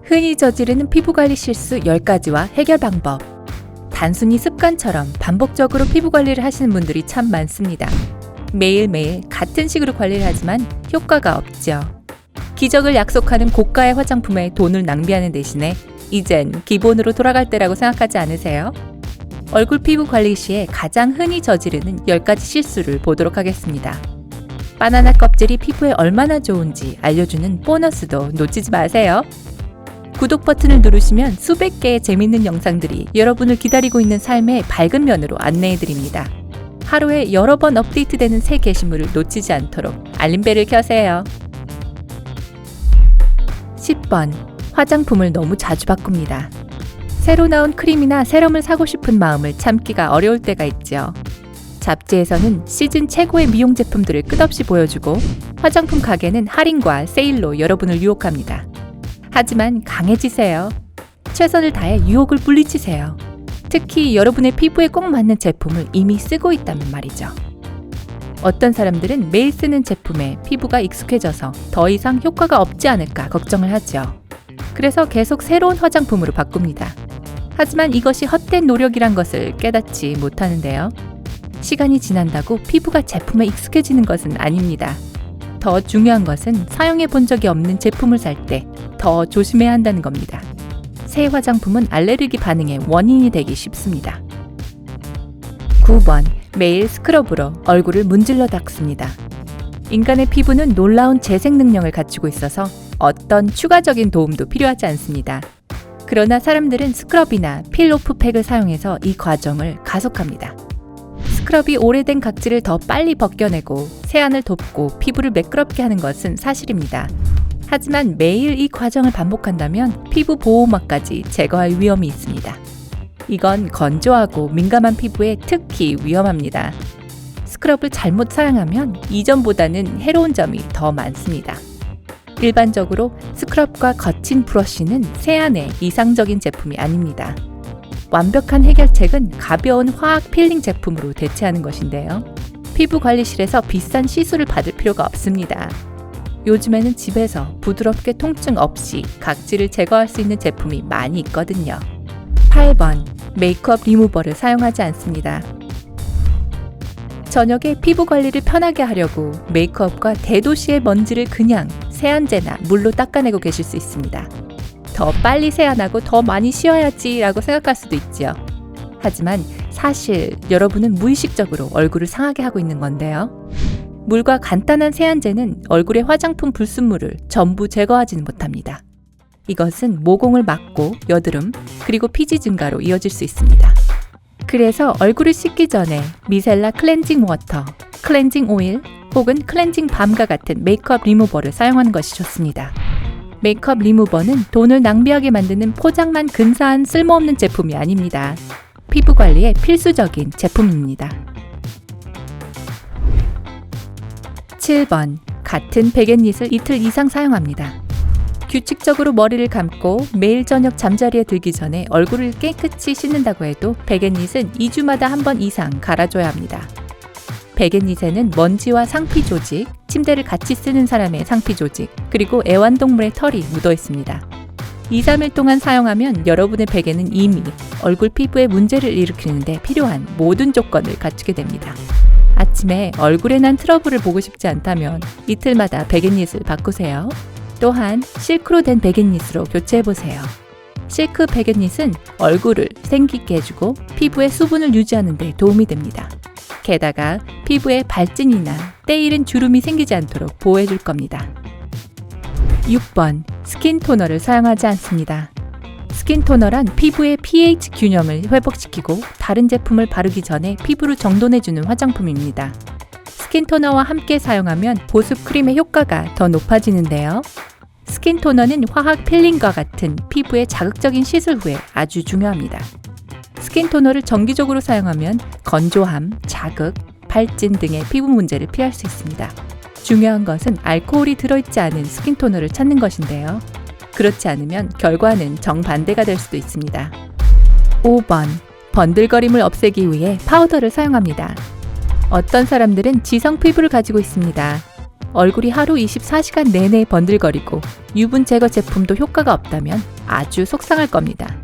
흔히 저지르는 피부관리 실수 10가지와 해결 방법. 단순히 습관처럼 반복적으로 피부 관리를 하시는 분들이 참 많습니다. 매일매일 같은 식으로 관리를 하지만 효과가 없죠. 기적을 약속하는 고가의 화장품에 돈을 낭비하는 대신에 이젠 기본으로 돌아갈 때라고 생각하지 않으세요? 얼굴 피부 관리 시에 가장 흔히 저지르는 10가지 실수를 보도록 하겠습니다. 바나나 껍질이 피부에 얼마나 좋은지 알려주는 보너스도 놓치지 마세요. 구독 버튼을 누르시면 수백 개의 재밌는 영상들이 여러분을 기다리고 있는 삶의 밝은 면으로 안내해드립니다. 하루에 여러 번 업데이트되는 새 게시물을 놓치지 않도록 알림벨을 켜세요. 10번. 화장품을 너무 자주 바꿉니다. 새로 나온 크림이나 세럼을 사고 싶은 마음을 참기가 어려울 때가 있죠. 잡지에서는 시즌 최고의 미용 제품들을 끝없이 보여주고 화장품 가게는 할인과 세일로 여러분을 유혹합니다. 하지만 강해지세요. 최선을 다해 유혹을 물리치세요. 특히 여러분의 피부에 꼭 맞는 제품을 이미 쓰고 있다면 말이죠. 어떤 사람들은 매일 쓰는 제품에 피부가 익숙해져서 더 이상 효과가 없지 않을까 걱정을 하죠. 그래서 계속 새로운 화장품으로 바꿉니다. 하지만 이것이 헛된 노력이란 것을 깨닫지 못하는데요. 시간이 지난다고 피부가 제품에 익숙해지는 것은 아닙니다. 더 중요한 것은 사용해 본 적이 없는 제품을 살 때 더 조심해야 한다는 겁니다. 새 화장품은 알레르기 반응의 원인이 되기 쉽습니다. 9번. 매일 스크럽으로 얼굴을 문질러 닦습니다. 인간의 피부는 놀라운 재생 능력을 갖추고 있어서 어떤 추가적인 도움도 필요하지 않습니다. 그러나 사람들은 스크럽이나 필오프 팩을 사용해서 이 과정을 가속합니다. 스크럽이 오래된 각질을 더 빨리 벗겨내고 세안을 돕고 피부를 매끄럽게 하는 것은 사실입니다. 하지만 매일 이 과정을 반복한다면 피부 보호막까지 제거할 위험이 있습니다. 이건 건조하고 민감한 피부에 특히 위험합니다. 스크럽을 잘못 사용하면 이전보다는 해로운 점이 더 많습니다. 일반적으로 스크럽과 거친 브러쉬는 세안에 이상적인 제품이 아닙니다. 완벽한 해결책은 가벼운 화학 필링 제품으로 대체하는 것인데요. 피부 관리실에서 비싼 시술을 받을 필요가 없습니다. 요즘에는 집에서 부드럽게 통증 없이 각질을 제거할 수 있는 제품이 많이 있거든요. 8번. 메이크업 리무버를 사용하지 않습니다. 저녁에 피부 관리를 편하게 하려고 메이크업과 대도시의 먼지를 그냥 세안제나 물로 닦아내고 계실 수 있습니다. 더 빨리 세안하고 더 많이 쉬어야지 라고 생각할 수도 있지요. 하지만 사실 여러분은 무의식적으로 얼굴을 상하게 하고 있는 건데요. 물과 간단한 세안제는 얼굴의 화장품 불순물을 전부 제거하지는 못합니다. 이것은 모공을 막고 여드름 그리고 피지 증가로 이어질 수 있습니다. 그래서 얼굴을 씻기 전에 미셀라 클렌징 워터, 클렌징 오일 혹은 클렌징 밤과 같은 메이크업 리무버를 사용하는 것이 좋습니다. 메이크업 리무버는 돈을 낭비하게 만드는 포장만 근사한 쓸모없는 제품이 아닙니다. 피부 관리에 필수적인 제품입니다. 7번. 같은 베갯닛을 이틀 이상 사용합니다. 규칙적으로 머리를 감고 매일 저녁 잠자리에 들기 전에 얼굴을 깨끗이 씻는다고 해도 베갯닛은 2주마다 한 번 이상 갈아줘야 합니다. 베갯닛에는 먼지와 상피 조직, 침대를 같이 쓰는 사람의 상피 조직, 그리고 애완동물의 털이 묻어 있습니다. 2, 3일 동안 사용하면 여러분의 베개는 이미 얼굴 피부에 문제를 일으키는데 필요한 모든 조건을 갖추게 됩니다. 아침에 얼굴에 난 트러블을 보고 싶지 않다면 이틀마다 베갯닛을 바꾸세요. 또한 실크로 된 베갯닛으로 교체해보세요. 실크 베갯닛은 얼굴을 생기게 해주고 피부의 수분을 유지하는 데 도움이 됩니다. 게다가 피부에 발진이나 때이른 주름이 생기지 않도록 보호해줄 겁니다. 6번. 스킨 토너를 사용하지 않습니다. 스킨 토너란 피부의 pH 균형을 회복시키고 다른 제품을 바르기 전에 피부를 정돈해주는 화장품입니다. 스킨 토너와 함께 사용하면 보습 크림의 효과가 더 높아지는데요. 스킨 토너는 화학 필링과 같은 피부의 자극적인 시술 후에 아주 중요합니다. 스킨 토너를 정기적으로 사용하면 건조함, 자극, 발진 등의 피부 문제를 피할 수 있습니다. 중요한 것은 알코올이 들어있지 않은 스킨 토너를 찾는 것인데요. 그렇지 않으면 결과는 정반대가 될 수도 있습니다. 5번. 번들거림을 없애기 위해 파우더를 사용합니다. 어떤 사람들은 지성 피부를 가지고 있습니다. 얼굴이 하루 24시간 내내 번들거리고 유분 제거 제품도 효과가 없다면 아주 속상할 겁니다.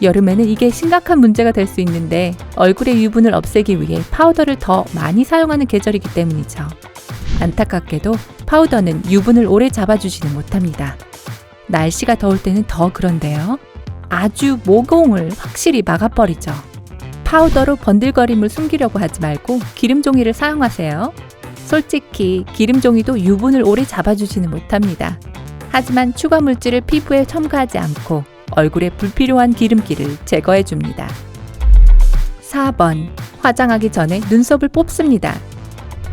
여름에는 이게 심각한 문제가 될 수 있는데 얼굴의 유분을 없애기 위해 파우더를 더 많이 사용하는 계절이기 때문이죠. 안타깝게도 파우더는 유분을 오래 잡아주지는 못합니다. 날씨가 더울 때는 더 그런데요. 아주 모공을 확실히 막아버리죠. 파우더로 번들거림을 숨기려고 하지 말고 기름 종이를 사용하세요. 솔직히 기름 종이도 유분을 오래 잡아주지는 못합니다. 하지만 추가 물질을 피부에 첨가하지 않고 얼굴에 불필요한 기름기를 제거해줍니다. 4번. 화장하기 전에 눈썹을 뽑습니다.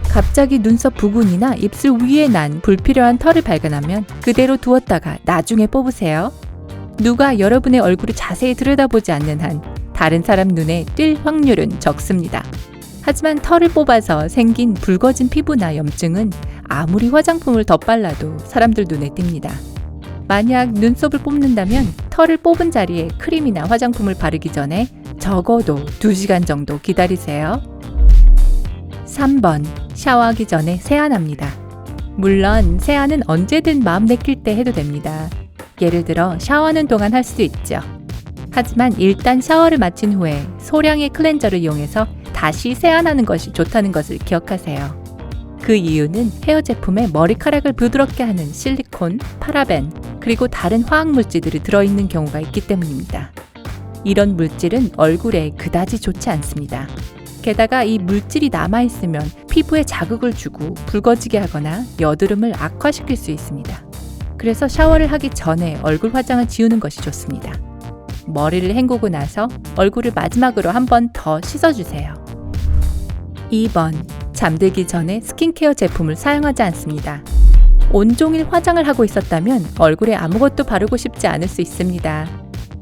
갑자기 눈썹 부분이나 입술 위에 난 불필요한 털을 발견하면 그대로 두었다가 나중에 뽑으세요. 누가 여러분의 얼굴을 자세히 들여다보지 않는 한 다른 사람 눈에 띌 확률은 적습니다. 하지만 털을 뽑아서 생긴 붉어진 피부나 염증은 아무리 화장품을 더 발라도 사람들 눈에 띕니다. 만약 눈썹을 뽑는다면 털을 뽑은 자리에 크림이나 화장품을 바르기 전에 적어도 2시간 정도 기다리세요. 3번. 샤워하기 전에 세안합니다. 물론 세안은 언제든 마음 내킬 때 해도 됩니다. 예를 들어 샤워하는 동안 할 수도 있죠. 하지만 일단 샤워를 마친 후에 소량의 클렌저를 이용해서 다시 세안하는 것이 좋다는 것을 기억하세요. 그 이유는 헤어 제품에 머리카락을 부드럽게 하는 실리콘, 파라벤, 그리고 다른 화학물질들이 들어있는 경우가 있기 때문입니다. 이런 물질은 얼굴에 그다지 좋지 않습니다. 게다가 이 물질이 남아있으면 피부에 자극을 주고 붉어지게 하거나 여드름을 악화시킬 수 있습니다. 그래서 샤워를 하기 전에 얼굴 화장을 지우는 것이 좋습니다. 머리를 헹구고 나서 얼굴을 마지막으로 한 번 더 씻어주세요. 2번. 잠들기 전에 스킨케어 제품을 사용하지 않습니다. 온종일 화장을 하고 있었다면 얼굴에 아무것도 바르고 싶지 않을 수 있습니다.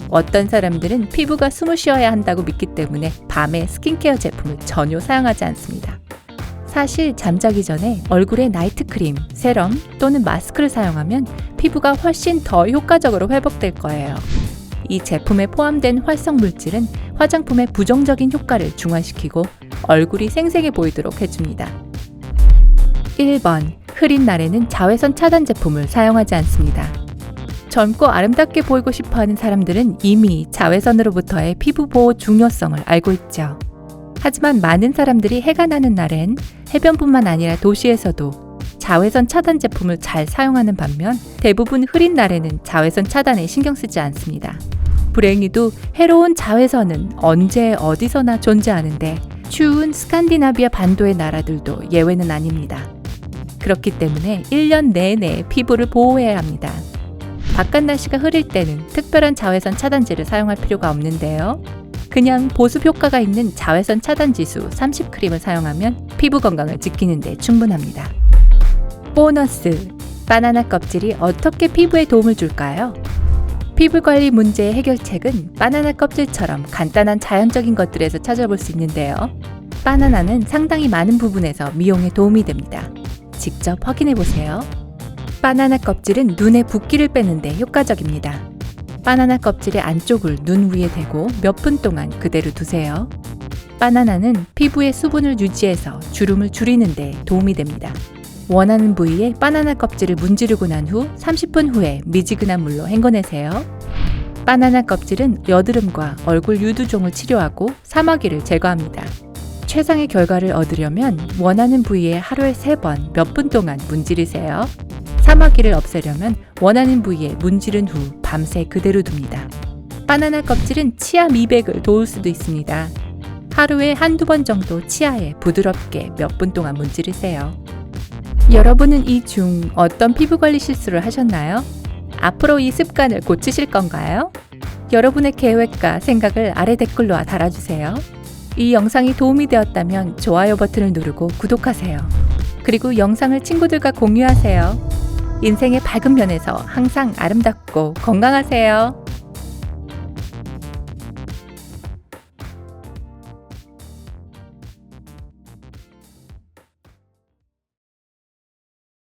어떤 사람들은 피부가 숨을 쉬어야 한다고 믿기 때문에 밤에 스킨케어 제품을 전혀 사용하지 않습니다. 사실 잠자기 전에 얼굴에 나이트크림, 세럼 또는 마스크를 사용하면 피부가 훨씬 더 효과적으로 회복될 거예요. 이 제품에 포함된 활성 물질은 화장품의 부정적인 효과를 중화시키고 얼굴이 생생해 보이도록 해줍니다. 1번. 흐린 날에는 자외선 차단 제품을 사용하지 않습니다. 젊고 아름답게 보이고 싶어하는 사람들은 이미 자외선으로부터의 피부 보호 중요성을 알고 있죠. 하지만 많은 사람들이 해가 나는 날엔 해변뿐만 아니라 도시에서도 자외선 차단 제품을 잘 사용하는 반면 대부분 흐린 날에는 자외선 차단에 신경 쓰지 않습니다. 불행히도 해로운 자외선은 언제 어디서나 존재하는데 추운 스칸디나비아 반도의 나라들도 예외는 아닙니다. 그렇기 때문에 1년 내내 피부를 보호해야 합니다. 바깥 날씨가 흐릴 때는 특별한 자외선 차단제를 사용할 필요가 없는데요. 그냥 보습 효과가 있는 자외선 차단 지수 30크림을 사용하면 피부 건강을 지키는 데 충분합니다. 보너스! 바나나 껍질이 어떻게 피부에 도움을 줄까요? 피부 관리 문제의 해결책은 바나나 껍질처럼 간단한 자연적인 것들에서 찾아볼 수 있는데요. 바나나는 상당히 많은 부분에서 미용에 도움이 됩니다. 직접 확인해 보세요. 바나나 껍질은 눈의 붓기를 빼는 데 효과적입니다. 바나나 껍질의 안쪽을 눈 위에 대고 몇 분 동안 그대로 두세요. 바나나는 피부의 수분을 유지해서 주름을 줄이는 데 도움이 됩니다. 원하는 부위에 바나나 껍질을 문지르고 난 후 30분 후에 미지근한 물로 헹궈내세요. 바나나 껍질은 여드름과 얼굴 유두종을 치료하고 사마귀를 제거합니다. 최상의 결과를 얻으려면 원하는 부위에 하루에 3번 몇 분 동안 문지르세요. 사마귀를 없애려면 원하는 부위에 문지른 후 밤새 그대로 둡니다. 바나나 껍질은 치아 미백을 도울 수도 있습니다. 하루에 한두 번 정도 치아에 부드럽게 몇 분 동안 문지르세요. 여러분은 이 중 어떤 피부관리 실수를 하셨나요? 앞으로 이 습관을 고치실 건가요? 여러분의 계획과 생각을 아래 댓글로 달아주세요. 이 영상이 도움이 되었다면 좋아요 버튼을 누르고 구독하세요. 그리고 영상을 친구들과 공유하세요. 인생의 밝은 면에서 항상 아름답고 건강하세요.